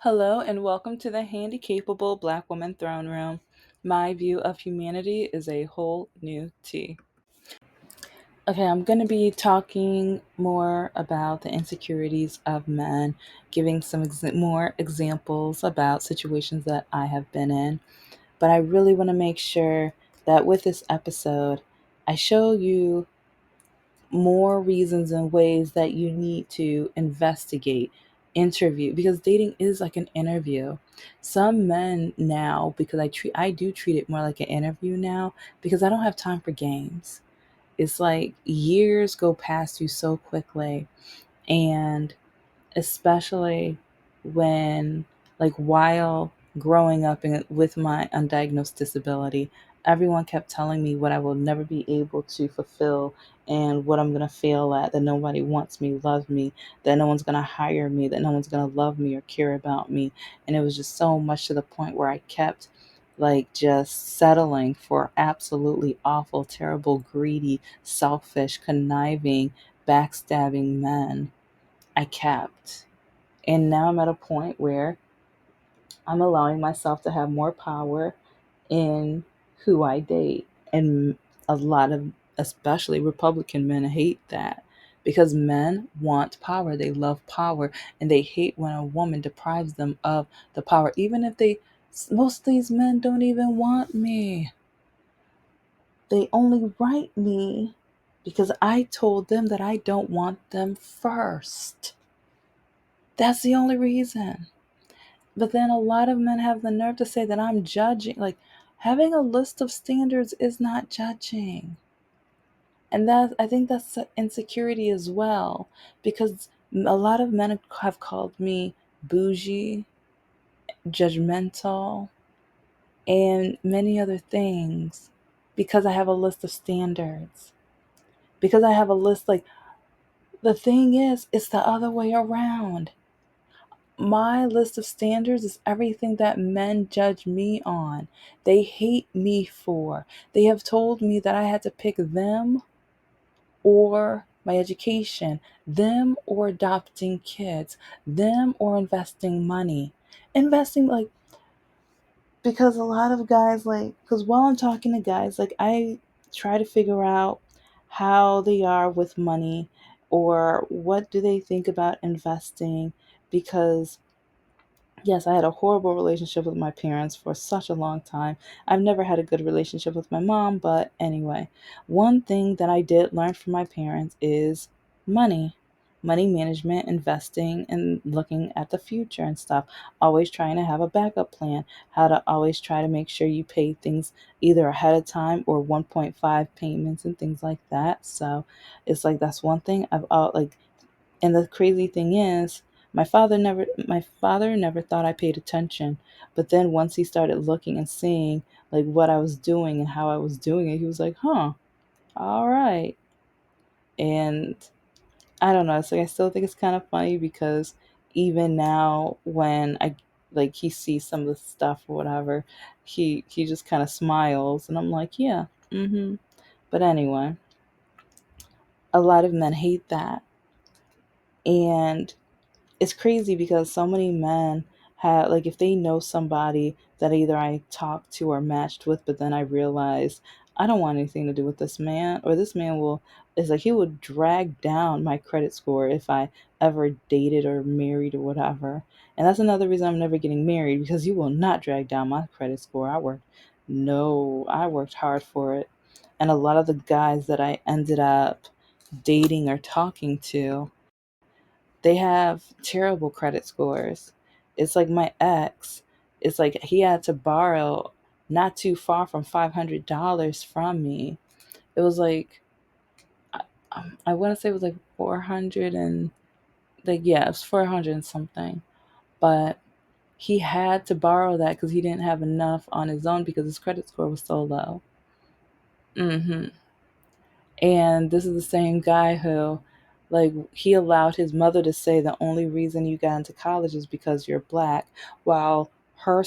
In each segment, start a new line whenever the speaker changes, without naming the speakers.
Hello and welcome to the Handicapable Black Woman Throne Room. My view of humanity is a whole new tea. Okay, I'm going to be talking more about the insecurities of men, giving some more examples about situations that I have been in. But I really want to make sure that with this episode, I show you more reasons and ways that you need to investigate, interview, because dating is like an interview. Some men now, because I do treat it more like an interview now, because I don't have time for games. It's like years go past you so quickly, and especially when, like, while growing up with my undiagnosed disability, everyone kept telling me what I will never be able to fulfill and what I'm going to fail at, that nobody wants me, loves me, that no one's going to hire me, that no one's going to love me or care about me. And it was just so much to the point where I kept like just settling for absolutely awful, terrible, greedy, selfish, conniving, backstabbing men. I kept. And now I'm at a point where I'm allowing myself to have more power in who I date. And a lot of, especially Republican men, hate that because men want power. They love power and they hate when a woman deprives them of the power, even if most of these men don't even want me. They only write me because I told them that I don't want them first. That's the only reason. But then a lot of men have the nerve to say that I'm judging. Like, having a list of standards is not judging. And I think that's insecurity as well, because a lot of men have called me bougie, judgmental, and many other things because I have a list of standards. Because I have a list, like, the thing is, it's the other way around. My list of standards is everything that men judge me on. They hate me for. They have told me that I had to pick them or my education, them or adopting kids, them or investing money. Investing, like, because a lot of guys, like, because while I'm talking to guys, like, I try to figure out how they are with money or what do they think about investing, because yes, I had a horrible relationship with my parents for such a long time. I've never had a good relationship with my mom, but anyway, one thing that I did learn from my parents is money. Money management, investing, and looking at the future and stuff. Always trying to have a backup plan. How to always try to make sure you pay things either ahead of time or 1.5 payments and things like that. So it's like that's one thing like, and the crazy thing is, my father never thought I paid attention. But then once he started looking and seeing like what I was doing and how I was doing it, he was like, "Huh, all right." And I don't know, it's like I still think it's kind of funny because even now when I like he sees some of the stuff or whatever, he just kind of smiles and I'm like, "Yeah, mhm." But anyway, a lot of men hate that. And it's crazy because so many men have, like, if they know somebody that either I talked to or matched with, but then I realized I don't want anything to do with this man, or this man will, it's like he would drag down my credit score if I ever dated or married or whatever. And that's another reason I'm never getting married, because you will not drag down my credit score. I worked hard for it. And a lot of the guys that I ended up dating or talking to, they have terrible credit scores. It's like my ex, it's like he had to borrow not too far from $500 from me. It was like, I want to say it was like 400 and, like, yeah, it was 400 and something. But he had to borrow that because he didn't have enough on his own because his credit score was so low. hmm And this is the same guy who, like, he allowed his mother to say the only reason you got into college is because you're black, while her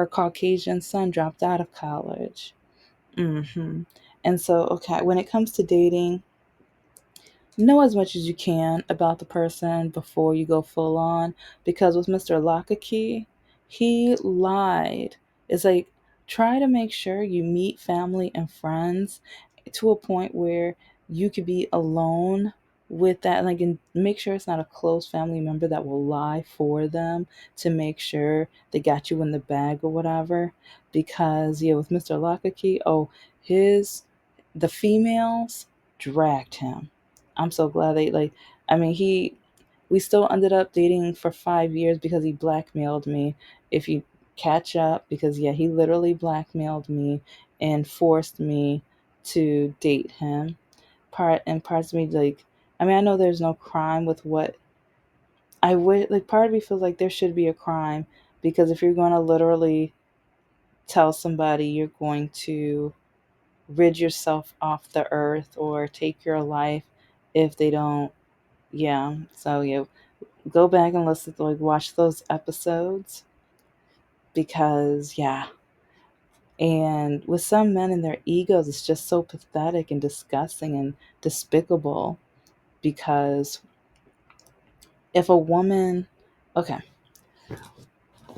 Caucasian son, dropped out of college. hmm And so, okay, when it comes to dating, know as much as you can about the person before you go full on. Because with Mr. Lockakey, he lied. It's like, try to make sure you meet family and friends to a point where you could be alone with that, like, and make sure it's not a close family member that will lie for them to make sure they got you in the bag or whatever. Because yeah, with Mr. Lockakey, oh, his the females dragged him. I'm so glad they, like, I mean, we still ended up dating for 5 years because he blackmailed me. If you catch up, because yeah, he literally blackmailed me and forced me to date him. Parts of me, like, I mean, I know there's no crime with what I would like. Part of me feels like there should be a crime, because if you're going to literally tell somebody you're going to rid yourself off the earth or take your life if they don't, yeah. So yeah, go back and listen to, like, watch those episodes, because yeah. And with some men and their egos, it's just so pathetic and disgusting and despicable. Because if a woman, okay,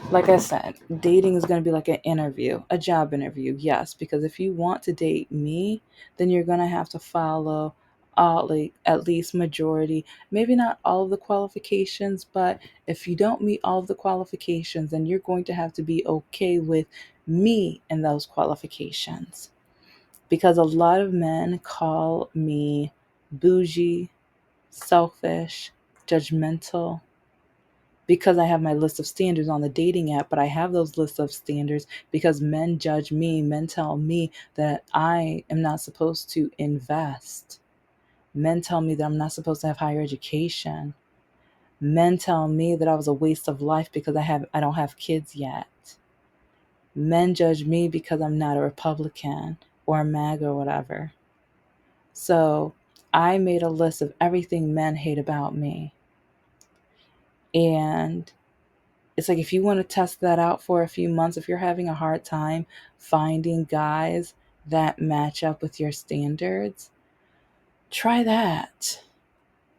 like I said, dating is going to be like an interview, a job interview, yes. Because if you want to date me, then you're going to have to follow all, like, at least majority, maybe not all of the qualifications, but if you don't meet all of the qualifications, then you're going to have to be okay with me and those qualifications. Because a lot of men call me bougie, selfish, judgmental, because I have my list of standards on the dating app. But I have those lists of standards because men judge me. Men tell me that I am not supposed to invest. Men tell me that I'm not supposed to have higher education. Men tell me that I was a waste of life because I don't have kids yet. Men judge me because I'm not a Republican or a MAGA or whatever. So I made a list of everything men hate about me. And it's like, if you want to test that out for a few months, if you're having a hard time finding guys that match up with your standards, try that.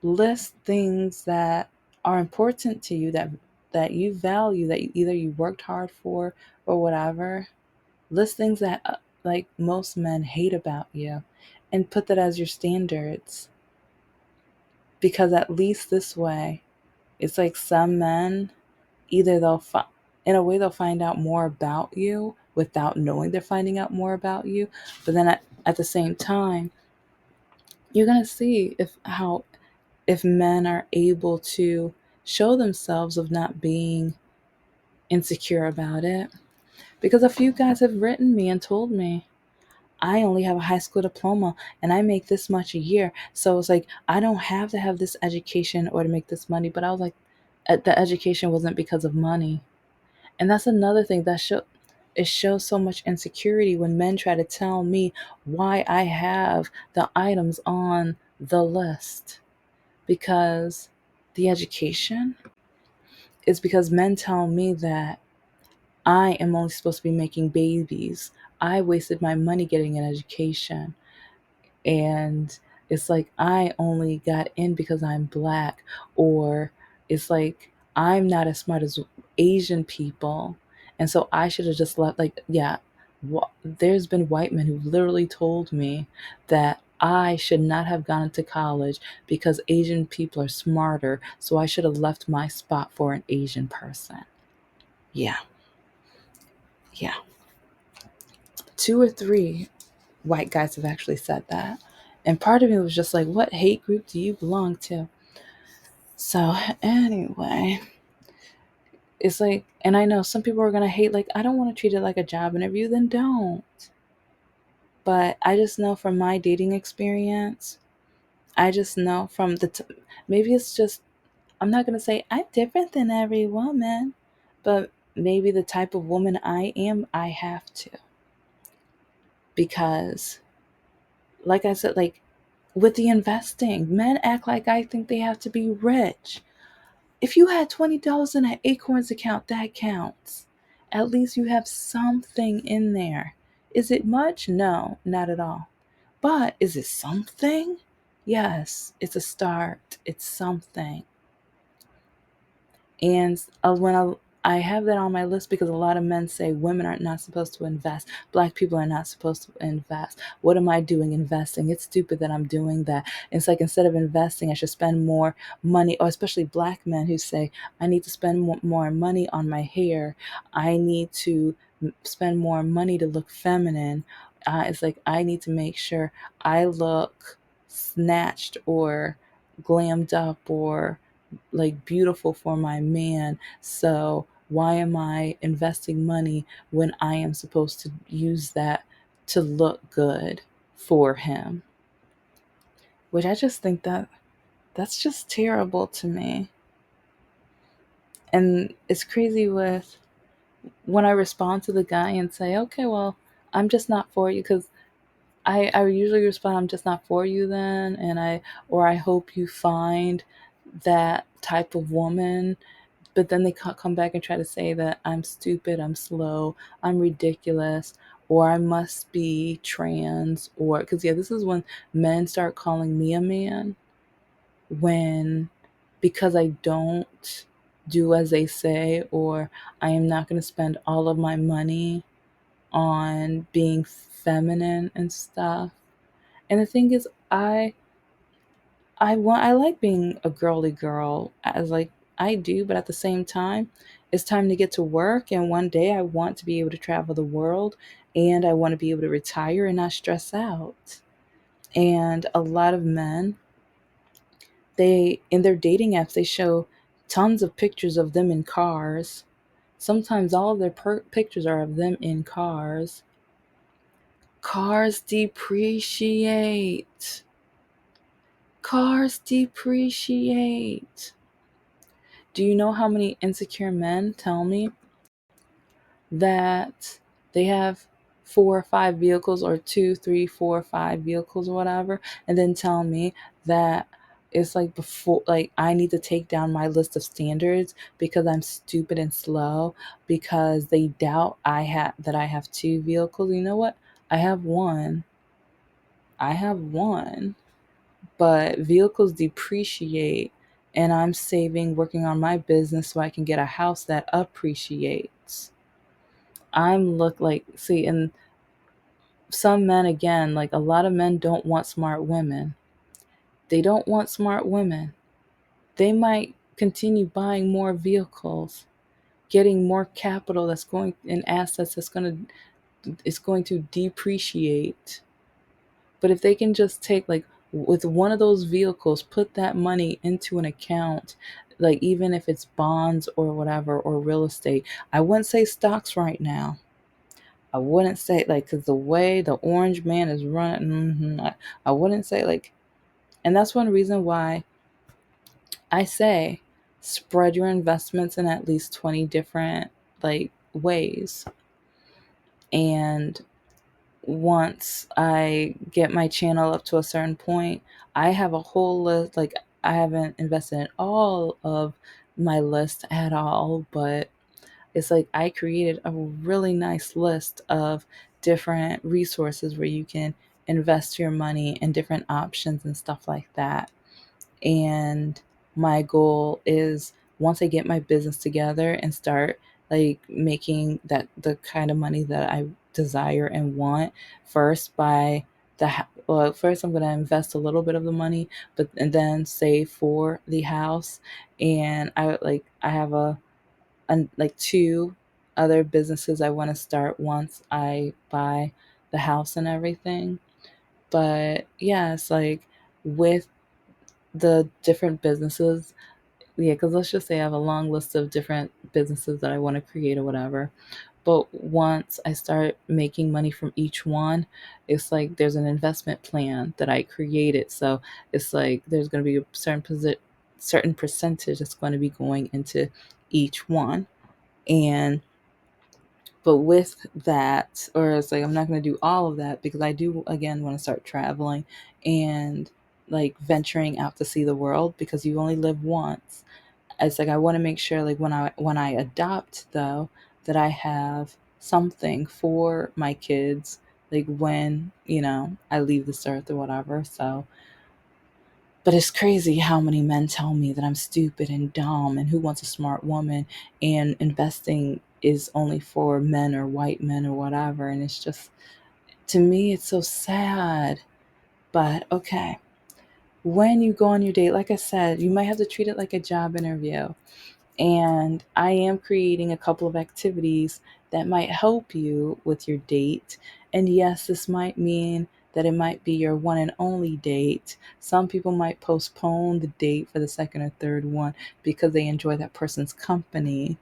List things that are important to you, that you value, that either you worked hard for or whatever. List things that like most men hate about you, and put that as your standards. Because at least this way, it's like, some men, either in a way they'll find out more about you without knowing they're finding out more about you. But then at the same time, you're going to see if men are able to show themselves of not being insecure about it. Because a few guys have written me and told me, I only have a high school diploma and I make this much a year. So it's like, I don't have to have this education or to make this money. But I was like, the education wasn't because of money. And that's another thing that it shows so much insecurity when men try to tell me why I have the items on the list. Because the education is because men tell me that I am only supposed to be making babies. I wasted my money getting an education. And it's like, I only got in because I'm black. Or it's like, I'm not as smart as Asian people, and so I should have just left. Like, yeah, there's been white men who literally told me that I should not have gone to college because Asian people are smarter, so I should have left my spot for an Asian person. Yeah, yeah. 2 or 3 white guys have actually said that. And part of me was just like, what hate group do you belong to? So, anyway, it's like, and I know some people are going to hate, like, I don't want to treat it like a job interview, then don't. But I just know from my dating experience, I just know from maybe it's just, I'm not going to say I'm different than every woman, but maybe the type of woman I am, I have to. Because, like I said, like, with the investing, men act like I think they have to be rich. If you had $20 in an Acorns account, that counts. At least you have something in there. Is it much? No, not at all. But is it something? Yes, it's a start, it's something. And I have that on my list because a lot of men say women are not supposed to invest. Black people are not supposed to invest. What am I doing investing? It's stupid that I'm doing that. It's like instead of investing, I should spend more money, or especially black men who say, I need to spend more money on my hair. I need to spend more money to look feminine. It's like I need to make sure I look snatched or glammed up or like beautiful for my man. So why am I investing money when I am supposed to use that to look good for him? Which I just think that that's just terrible to me. And it's crazy with when I respond to the guy and say, okay, well, I'm just not for you because I usually respond, I'm just not for you then. Or I hope you find that type of woman. But then they come back and try to say that I'm stupid, I'm slow, I'm ridiculous, or I must be trans, or because, yeah, this is when men start calling me a man when because I don't do as they say, or I am not going to spend all of my money on being feminine and stuff. And the thing is, I like being a girly girl as like I do, but at the same time, it's time to get to work and one day I want to be able to travel the world and I want to be able to retire and not stress out. And a lot of men, they in their dating apps they show tons of pictures of them in cars. Sometimes all of their pictures are of them in cars. Cars depreciate. Cars depreciate. Do you know how many insecure men tell me that they have 4 or 5 vehicles, or 2, 3, 4, 5 vehicles, or whatever, and then tell me that it's like before, like I need to take down my list of standards because I'm stupid and slow because they doubt I have 2 vehicles. You know what? I have one. I have one. But vehicles depreciate and I'm saving working on my business so I can get a house that appreciates. I'm look like see and some men again, like a lot of men don't want smart women. They don't want smart women. They might continue buying more vehicles, getting more capital that's going in assets that's going to it's going to depreciate. But if they can just take like with one of those vehicles, put that money into an account, like even if it's bonds or whatever or real estate, I wouldn't say stocks right now. I wouldn't say like because the way the orange man is running, I wouldn't say like, and that's one reason why I say spread your investments in at least 20 different like ways. And once I get my channel up to a certain point, I have a whole list. Like, I haven't invested in all of my list at all, but it's like I created a really nice list of different resources where you can invest your money and different options and stuff like that. And my goal is once I get my business together and start like making that the kind of money that I desire and want, first by well, first I'm going to invest a little bit of the money, but and then save for the house. And I have like 2 other businesses I want to start once I buy the house and everything. But yeah, it's like with the different businesses. Yeah, because let's just say I have a long list of different businesses that I want to create or whatever. But once I start making money from each one, it's like there's an investment plan that I created. So it's like there's going to be a certain percentage that's going to be going into each one. And but with that, or it's like I'm not going to do all of that because I do again want to start traveling and like venturing out to see the world because you only live once. It's like I want to make sure like when I adopt though that I have something for my kids like when I leave this earth or whatever. So But it's crazy how many men tell me that I'm stupid and dumb and who wants a smart woman, and investing is only for men or white men or whatever. And it's just, to me, it's so sad. But okay, when you go on your date, like I said, you might have to treat it like a job interview. And I am creating a couple of activities that might help you with your date. And yes, this might mean that it might be your one and only date. Some people might postpone the date for the second or third one because they enjoy that person's company.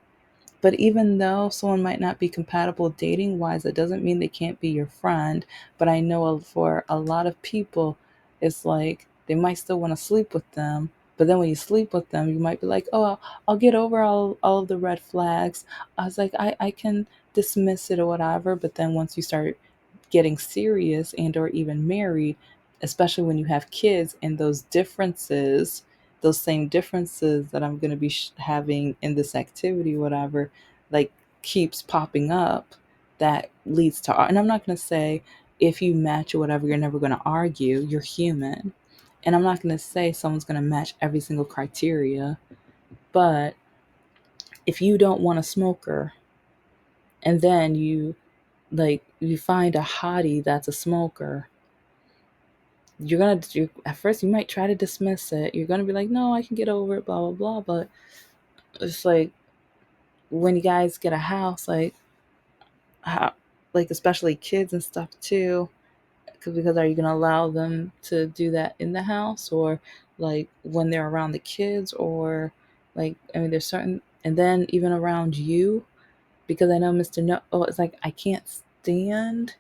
But even though someone might not be compatible dating wise, it doesn't mean they can't be your friend. But I know for a lot of people, it's like they might still want to sleep with them. But then when you sleep with them, you might be like, oh, I'll get over all of the red flags. I was like, I can dismiss it or whatever. But then once you start getting serious and or even married, especially when you have kids, and those same differences that I'm going to be having in this activity, whatever, like keeps popping up, that leads to, and I'm not going to say if you match or whatever, you're never going to argue. You're human. And I'm not going to say someone's going to match every single criteria. But if you don't want a smoker, and then you find a hottie that's a smoker, at first you might try to dismiss it. You're gonna be like, no, I can get over it, blah blah blah. But it's like when you guys get a house, how, like especially kids and stuff too, because are you gonna allow them to do that in the house, or like when they're around the kids, or like, I mean, there's certain, and then even around you, because I know Mr. No, oh, it's like I can't stand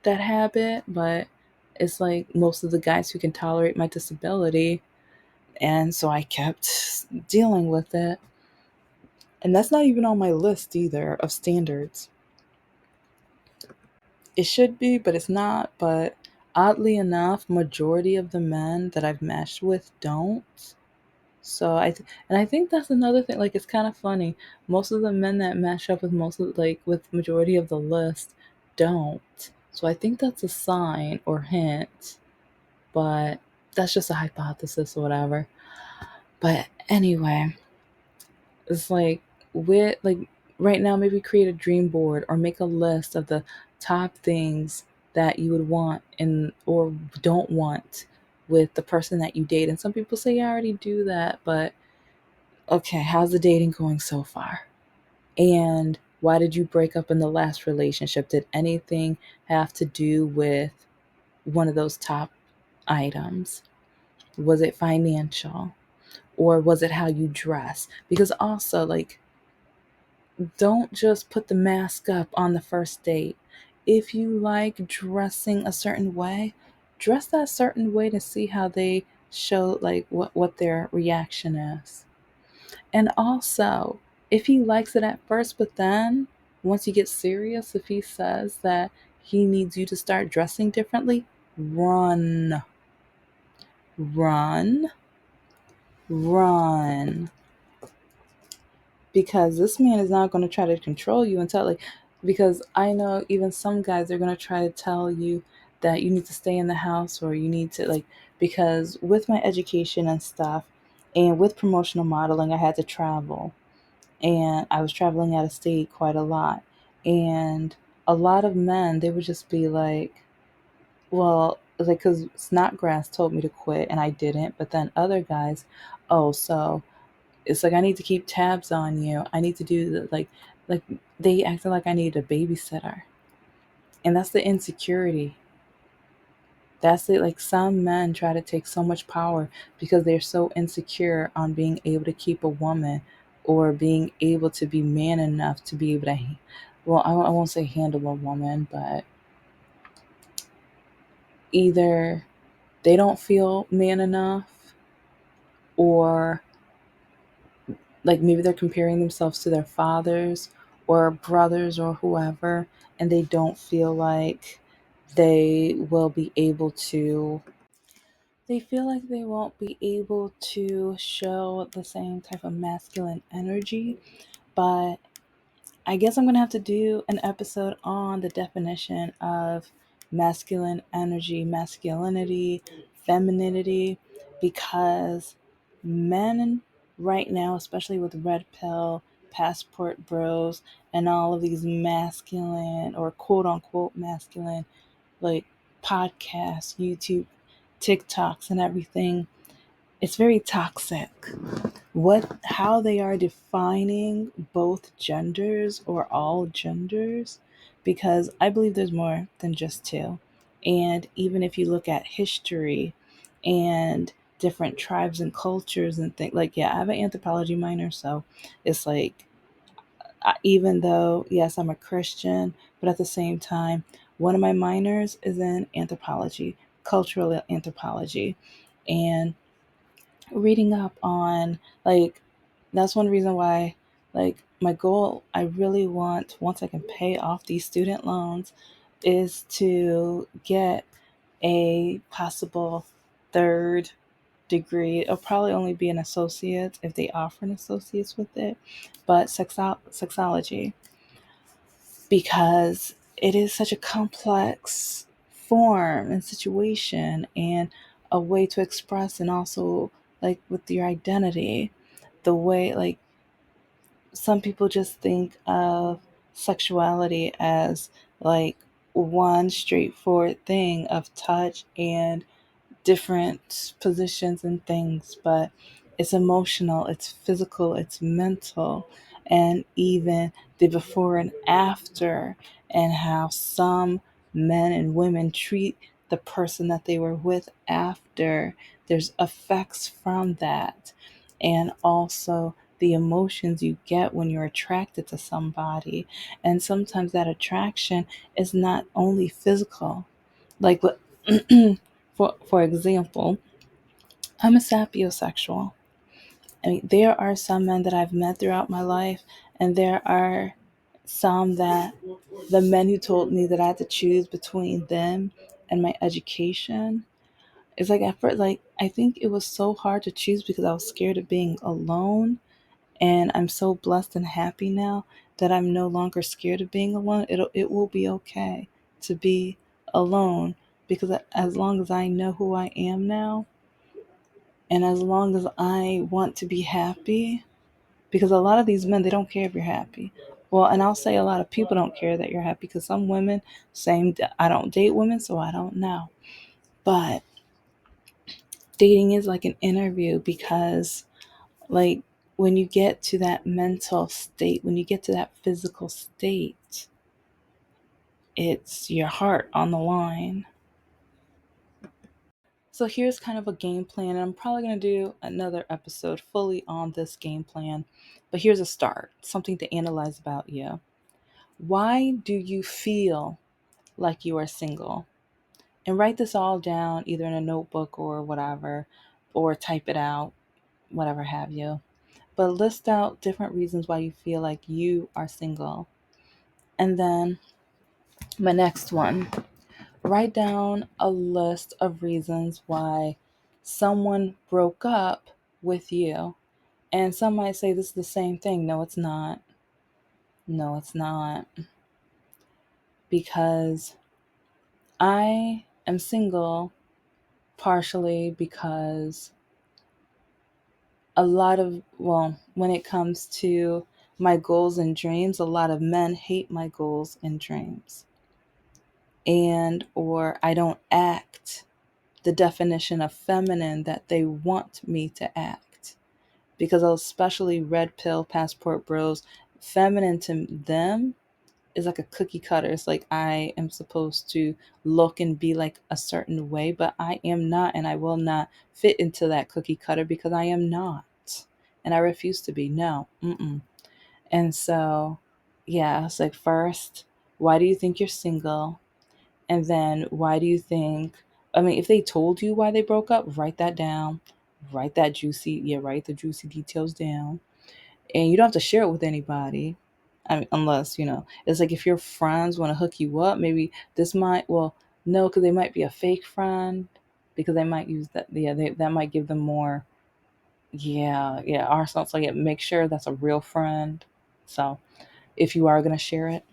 that habit, but it's like most of the guys who can tolerate my disability. And so I kept dealing with it. And that's not even on my list either of standards. It should be, but it's not. But oddly enough, majority of the men that I've matched with don't. So and I think that's another thing. Like, it's kind of funny. Most of the men that match up with with majority of the list don't. So I think that's a sign or hint. But that's just a hypothesis or whatever. But anyway, it's like, with like right now, maybe create a dream board or make a list of the top things that you would want and or don't want with the person that you date. And some people say, yeah, I already do that, but okay, how's the dating going so far? And why did you break up in the last relationship? Did anything have to do with one of those top items? Was it financial? Or was it how you dress? Because also, like, don't just put the mask up on the first date. If you like dressing a certain way, dress that certain way to see how they show, like, what their reaction is. And also, if he likes it at first, but then once you get serious, if he says that he needs you to start dressing differently, run, run, run. Because this man is not going to try to control you and tell, like, because I know even some guys are going to try to tell you that you need to stay in the house, or you need to, like, because with my education and stuff, and with promotional modeling, I had to travel, and I was traveling out of state quite a lot. And a lot of men, they would just be like, well, like, because Snodgrass told me to quit and I didn't, but then other guys, oh, so it's like, I need to keep tabs on you. I need to do the, like they acted like I needed a babysitter. And that's the insecurity. That's it. Like, some men try to take so much power because they're so insecure on being able to keep a woman, or being able to be man enough to be able to, well, I won't say handle a woman, but either they don't feel man enough, or like maybe they're comparing themselves to their fathers or brothers or whoever, and they don't feel like they will be able to, they feel like they won't be able to show the same type of masculine energy. But I guess I'm going to have to do an episode on the definition of masculine energy, masculinity, femininity, because men right now, especially with red pill, passport bros, and all of these masculine or quote unquote masculine like podcasts, YouTube, TikToks, and everything, it's very toxic. How they are defining both genders or all genders, because I believe there's more than just two. And even if you look at history and different tribes and cultures and things, like, yeah, I have an anthropology minor, so it's like, even though, yes, I'm a Christian, but at the same time, one of my minors is in anthropology, cultural anthropology. And reading up on, like, that's one reason why, like, my goal, I really want, once I can pay off these student loans, is to get a possible third degree. It'll probably only be an associate if they offer an associate's with it, but sexology, because it is such a complex form and situation and a way to express, and also like with your identity, the way, like, some people just think of sexuality as like one straightforward thing of touch and different positions and things, but it's emotional, it's physical, it's mental, and even the before and after, and how some men and women treat the person that they were with after. There's effects from that, and also the emotions you get when you're attracted to somebody. And sometimes that attraction is not only physical, like what for example, I'm a sapiosexual. I mean, there are some men that I've met throughout my life, and there are some that the men who told me that I had to choose between them and my education. It's like at first, like, I think it was so hard to choose because I was scared of being alone. And I'm so blessed and happy now that I'm no longer scared of being alone. It will be okay to be alone, because as long as I know who I am now, and as long as I want to be happy, because a lot of these men, they don't care if you're happy. Well, and I'll say a lot of people don't care that you're happy, because some women, same, I don't date women, so I don't know. But dating is like an interview, because, like, when you get to that mental state, when you get to that physical state, it's your heart on the line. So here's kind of a game plan, and I'm probably going to do another episode fully on this game plan. But here's a start, something to analyze about you. Why do you feel like you are single? And write this all down either in a notebook or whatever, or type it out, whatever have you. But list out different reasons why you feel like you are single. And then my next one, write down a list of reasons why someone broke up with you. And some might say this is the same thing. No, it's not. No, it's not. Because I am single partially because when it comes to my goals and dreams, a lot of men hate my goals and dreams. And, or I don't act the definition of feminine that they want me to act. Because especially red pill passport bros, feminine to them is like a cookie cutter. It's like I am supposed to look and be like a certain way, but I am not, and I will not fit into that cookie cutter because I am not. And I refuse to be. No. Mm-mm. And so, yeah, it's like, first, why do you think you're single? And then why do you think, I mean, if they told you why they broke up, write that down. Write the juicy details down. And you don't have to share it with anybody. I mean, unless, it's like if your friends want to hook you up, maybe this might, well, no, because they might be a fake friend, because they might use that. Yeah, that might give them more. Yeah. Our sounds like it. Make sure that's a real friend. So if you are going to share it.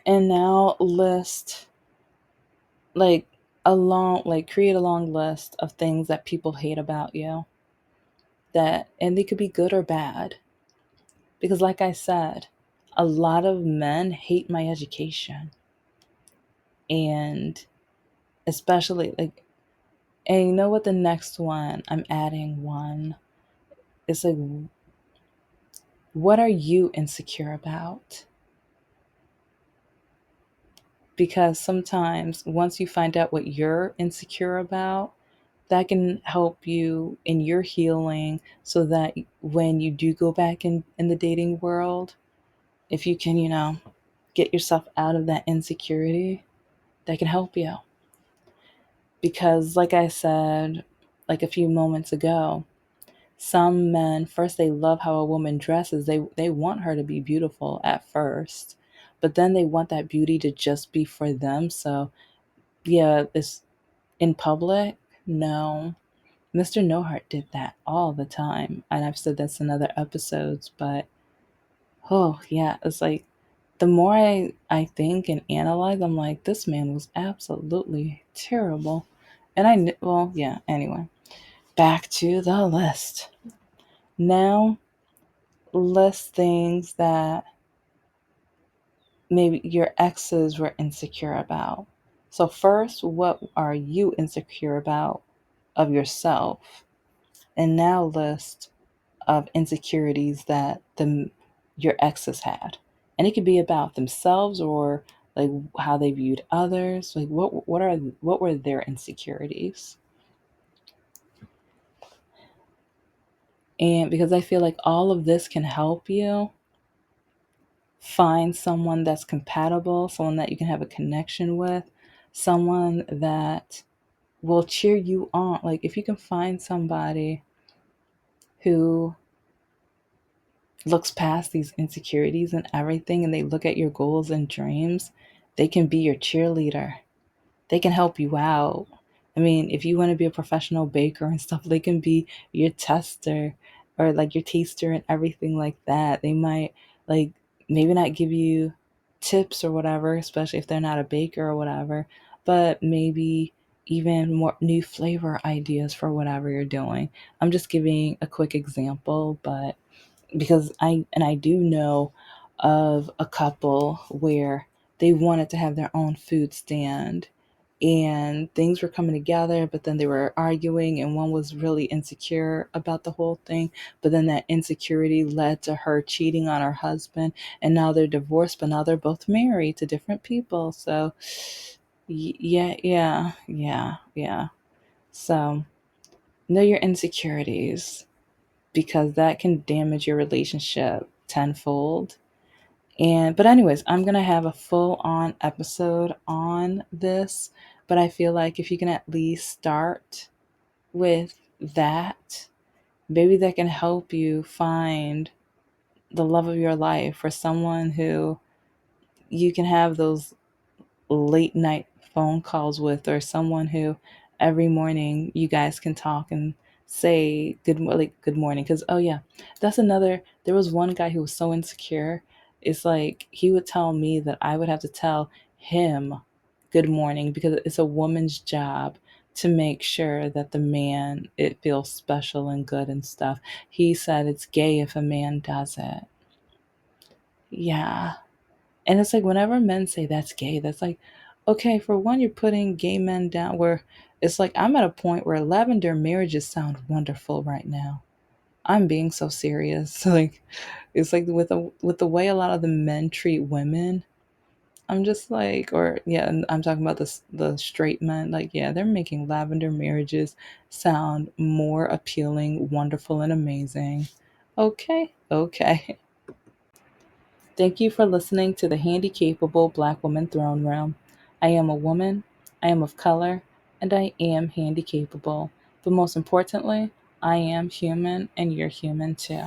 And now list, like, create a long list of things that people hate about you, that, and they could be good or bad. Because, like I said, a lot of men hate my education. And especially, like, and you know what, the next one, I'm adding one. It's like, what are you insecure about? Because sometimes once you find out what you're insecure about, that can help you in your healing, so that when you do go back in the dating world, if you can, get yourself out of that insecurity, that can help you. Because, like I said, like a few moments ago, some men, first, they love how a woman dresses. They want her to be beautiful at first, but then they want that beauty to just be for them. So, yeah, this in public, no. Mr. Nohart did that all the time. And I've said this in other episodes, but oh, yeah, it's like the more I think and analyze, I'm like, this man was absolutely terrible. And well, yeah, anyway, back to the list. Now, list things that maybe your exes were insecure about. So, first, what are you insecure about of yourself? And now list of insecurities that your exes had. And it could be about themselves, or like how they viewed others. Like what were their insecurities? And because I feel like all of this can help you find someone that's compatible, someone that you can have a connection with, someone that will cheer you on. Like if you can find somebody who looks past these insecurities and everything, and they look at your goals and dreams, they can be your cheerleader. They can help you out. I mean, if you want to be a professional baker and stuff, they can be your tester, or like your taster and everything like that. They might, like, maybe not give you tips or whatever, especially if they're not a baker or whatever, but maybe even more new flavor ideas for whatever you're doing. I'm just giving a quick example, but because I do know of a couple where they wanted to have their own food stand, and things were coming together, but then they were arguing, and one was really insecure about the whole thing, but then that insecurity led to her cheating on her husband, and now they're divorced, but now they're both married to different people. So yeah. So know your insecurities, because that can damage your relationship tenfold. And but anyways, I'm going to have a full on episode on this, but I feel like if you can at least start with that, maybe that can help you find the love of your life, or someone who you can have those late night phone calls with, or someone who every morning you guys can talk and say good morning. Because oh yeah, that's another, there was one guy who was so insecure. It's like he would tell me that I would have to tell him good morning, because it's a woman's job to make sure that the man, it feels special and good and stuff. He said it's gay if a man does it. Yeah. And it's like whenever men say that's gay, that's like, okay, for one, you're putting gay men down, where it's like I'm at a point where lavender marriages sound wonderful right now. I'm being so serious. Like it's like with the way a lot of the men treat women, I'm just like, or yeah, and I'm talking about the straight men. Like yeah, they're making lavender marriages sound more appealing, wonderful, and amazing. Okay. Thank you for listening to the Handicapable Black Woman Throne Room. I am a woman, I am of color, and I am handicapable. But most importantly, I am human, and you're human too.